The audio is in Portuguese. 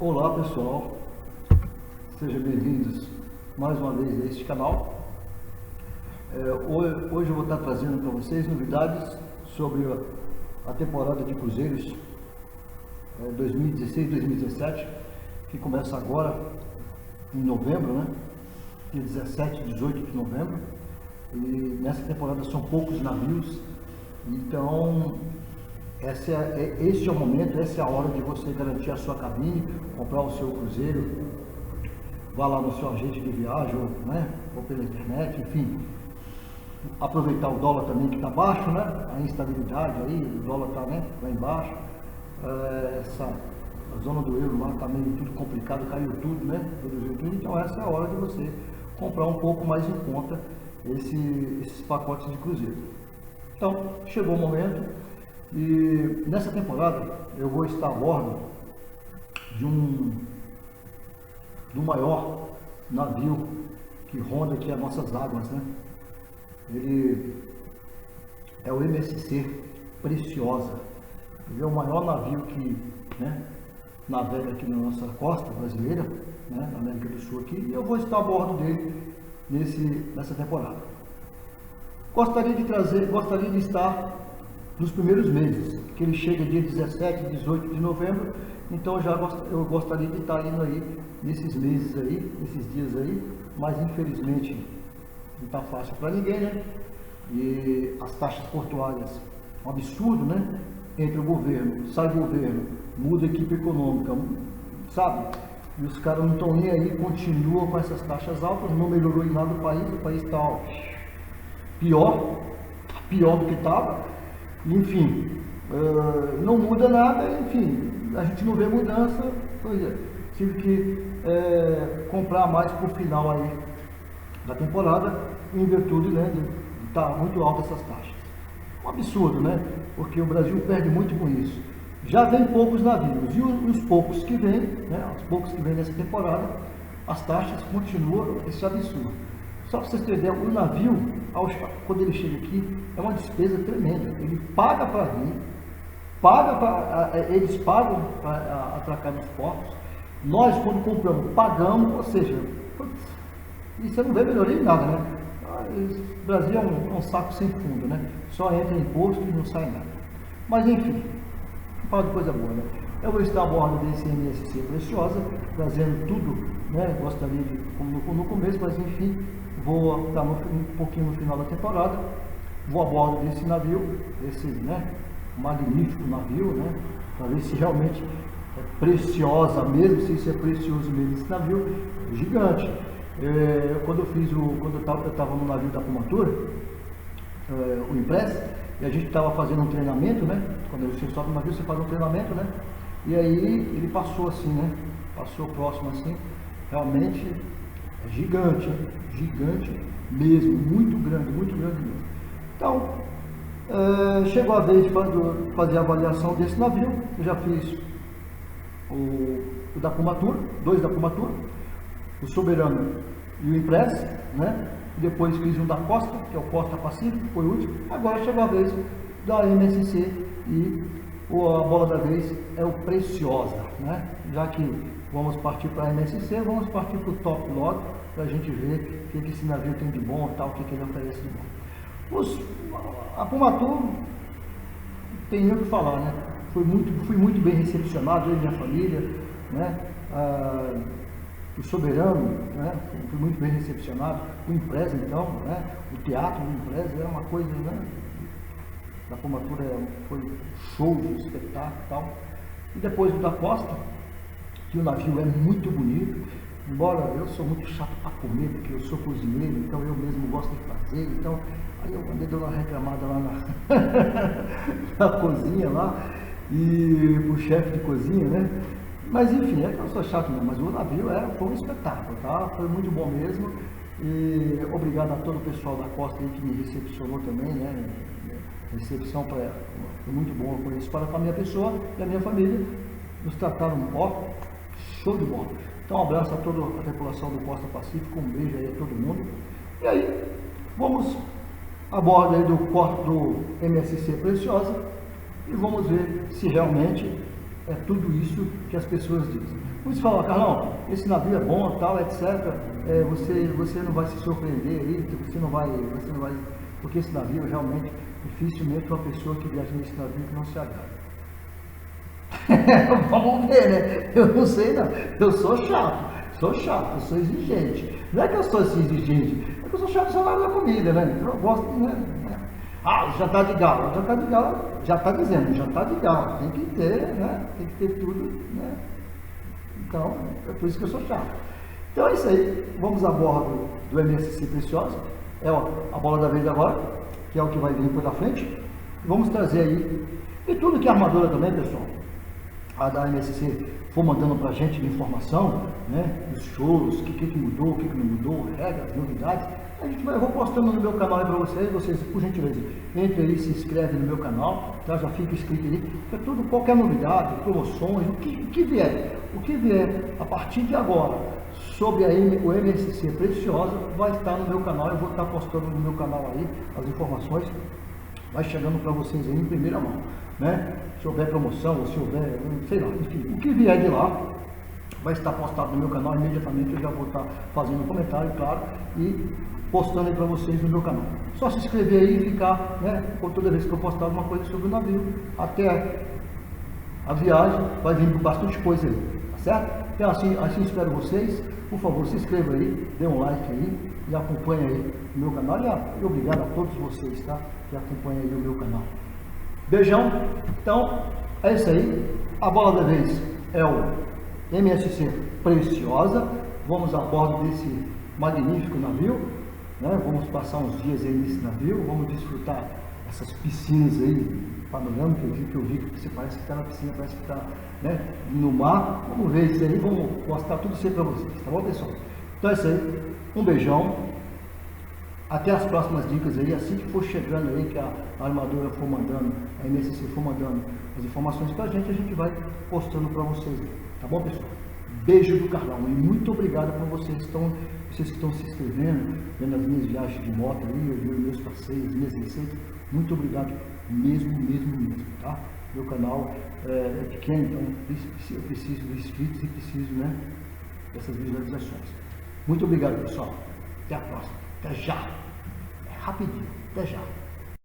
Olá pessoal, sejam bem-vindos mais uma vez a este canal. Hoje eu vou estar trazendo para vocês novidades sobre a temporada de cruzeiros 2016-2017, que começa agora em novembro, né? Dia 17 e 18 de novembro. E nessa temporada são poucos navios, então este é o momento, essa é a hora de você garantir a sua cabine, comprar o seu cruzeiro, vá lá no seu agente de viagem, ou pela internet, enfim. Aproveitar o dólar também que está baixo, né? A instabilidade aí, o dólar está lá embaixo. A zona do euro lá está meio tudo complicado, caiu tudo, né? Reduziu tudo, então essa é a hora de você comprar um pouco mais em conta esses pacotes de cruzeiro. Então, chegou o momento. E nessa temporada eu vou estar a bordo do maior navio que ronda aqui as nossas águas, né? Ele é o MSC Preciosa. Ele é o maior navio que, né, navega aqui na nossa costa brasileira, né, na América do Sul aqui, e eu vou estar a bordo dele nessa temporada. Gostaria de estar nos primeiros meses, que ele chega dia 17 e 18 de novembro, então eu gostaria de estar indo aí nesses meses aí, nesses dias aí, mas infelizmente não está fácil para ninguém, né? E as taxas portuárias, um absurdo, né? Entra o governo, sai o governo, muda a equipe econômica, sabe? E os caras não estão nem aí, continuam com essas taxas altas, não melhorou em nada o país está pior do que estava. Enfim, não muda nada, enfim, a gente não vê mudança, pois é, tive que comprar mais para o final aí da temporada, em virtude, né, de estar muito alta essas taxas. Um absurdo, né, porque o Brasil perde muito com isso. Já vem poucos navios, e os poucos que vêm, né, os poucos que vêm nessa temporada, as taxas continuam esse absurdo. Só para vocês terem ideia, o navio, quando ele chega aqui, é uma despesa tremenda. Ele paga para vir, eles pagam para atracar nos portos. Nós, quando compramos, pagamos, ou seja, e você não vê melhoria em nada, né? O Brasil é um saco sem fundo, né? Só entra imposto e não sai nada. Mas enfim, vamos falar de coisa boa, né? Eu vou estar a bordo desse MSC Preciosa, trazendo tudo, né? Gostaria de, como no começo, mas enfim, vou estar um pouquinho no final da temporada, vou a bordo desse navio, esse, né, magnífico navio, né, para ver se realmente é preciosa mesmo, se isso é precioso mesmo esse navio, é gigante. Quando eu estava no navio da Pumatura, o Impress, e a gente estava fazendo um treinamento, né, quando você sobe no navio você faz um treinamento, né, e aí ele passou assim, né, passou próximo assim, realmente é gigante, gigante mesmo, muito grande mesmo. Então, chegou a vez de fazer a avaliação desse navio. Eu já fiz o da Pumatura, 2 da Pumatura, o Soberano e o Impress, né? Depois fiz um da Costa, que é o Costa Pacífico, foi o último. Agora chegou a vez da MSC e a bola da vez é o Preciosa, né? Já que vamos partir para a MSC, vamos partir para o Top Log, para a gente ver o que esse navio tem de bom, tal, o que ele oferece de bom. A Pumatura, tem nem o que falar, né? Fui muito bem recepcionado, eu e minha família, né? O Soberano, né? Fui muito bem recepcionado. O Impress, então, né? O teatro do Impress era uma coisa, né? Da Pumatura foi show de espetáculo e tal. E depois o da Costa, que o navio é muito bonito, embora eu sou muito chato para comer, porque eu sou cozinheiro, então eu mesmo gosto de fazer, então aí eu andei dando uma reclamada lá na cozinha lá, e pro chefe de cozinha, né? Mas enfim, é que eu sou chato mesmo, mas o navio foi um espetáculo, tá? Foi muito bom mesmo, e obrigado a todo o pessoal da Costa aí que me recepcionou também, né? Recepção foi muito boa com isso para a minha pessoa e a minha família, nos trataram, show de bola. Então um abraço a toda a tripulação do Costa Pacífico, um beijo aí a todo mundo. E aí, vamos a bordo aí do MSC Preciosa e vamos ver se realmente É tudo isso que as pessoas dizem. Muitos falam, Carlão, esse navio é bom, tal, etc. Você não vai se surpreender aí, você não vai, porque esse navio realmente, dificilmente uma pessoa que viaja nesse navio que não se agrada. Vamos ver, né? Eu não sei não. Eu sou chato, eu sou exigente. Não é que eu sou assim, exigente, é que eu sou chato só na hora da comida, né? Então, eu gosto, né? Ah, jantar de gala, já está dizendo, jantar de gala, tem que ter, né? Tem que ter tudo, né? Então, é por isso que eu sou chato. Então é isso aí, vamos a bordo do MSC Preciosa, é a bola da vez agora, que é o que vai vir pela frente. Vamos trazer aí, e tudo que a armadora também, pessoal, a da MSC for mandando para a gente de informação, né, dos shows, o que mudou, o que não mudou, regras, novidades, eu vou postando no meu canal aí para vocês, por gentileza, entre aí, se inscreve no meu canal, tá? Já fica inscrito aí, para tudo, qualquer novidade, promoções, o que vier a partir de agora, sobre o MSC Preciosa, vai estar no meu canal, eu vou estar postando no meu canal aí, as informações, vai chegando para vocês aí em primeira mão, né? Se houver promoção, ou se houver, sei lá, enfim, o que vier de lá, vai estar postado no meu canal, imediatamente eu já vou estar fazendo um comentário, claro, e postando aí para vocês no meu canal. Só se inscrever aí e ficar, né, por toda vez que eu postar alguma coisa sobre o navio, até a viagem, vai vir bastante coisa aí, tá certo? Então assim espero vocês, por favor, se inscreva aí, dê um like aí e acompanhe aí o meu canal, e obrigado a todos vocês, tá, que acompanham aí o meu canal. Beijão, então é isso aí, a bola da vez é o MSC Preciosa, vamos a bordo desse magnífico navio, né? Vamos passar uns dias aí nesse navio, vamos desfrutar essas piscinas aí, panorâmicas, que eu vi que você parece que está na piscina, parece que está, né, no mar, vamos ver isso aí, vamos postar tudo isso aí para vocês, tá bom, pessoal? Então é isso aí, um beijão, até as próximas dicas aí, assim que for chegando aí, que a armadora for mandando, a MSC for mandando as informações para a gente vai postando para vocês aí, tá bom, pessoal? Beijo do Carlão e muito obrigado por vocês que estão se inscrevendo, vendo as minhas viagens de moto aí, meus passeios, minhas receitas, muito obrigado mesmo, tá? Meu canal é pequeno, então eu preciso de inscritos e preciso, né, dessas visualizações. Muito obrigado, pessoal. Até a próxima. Até já. É rapidinho. Até já.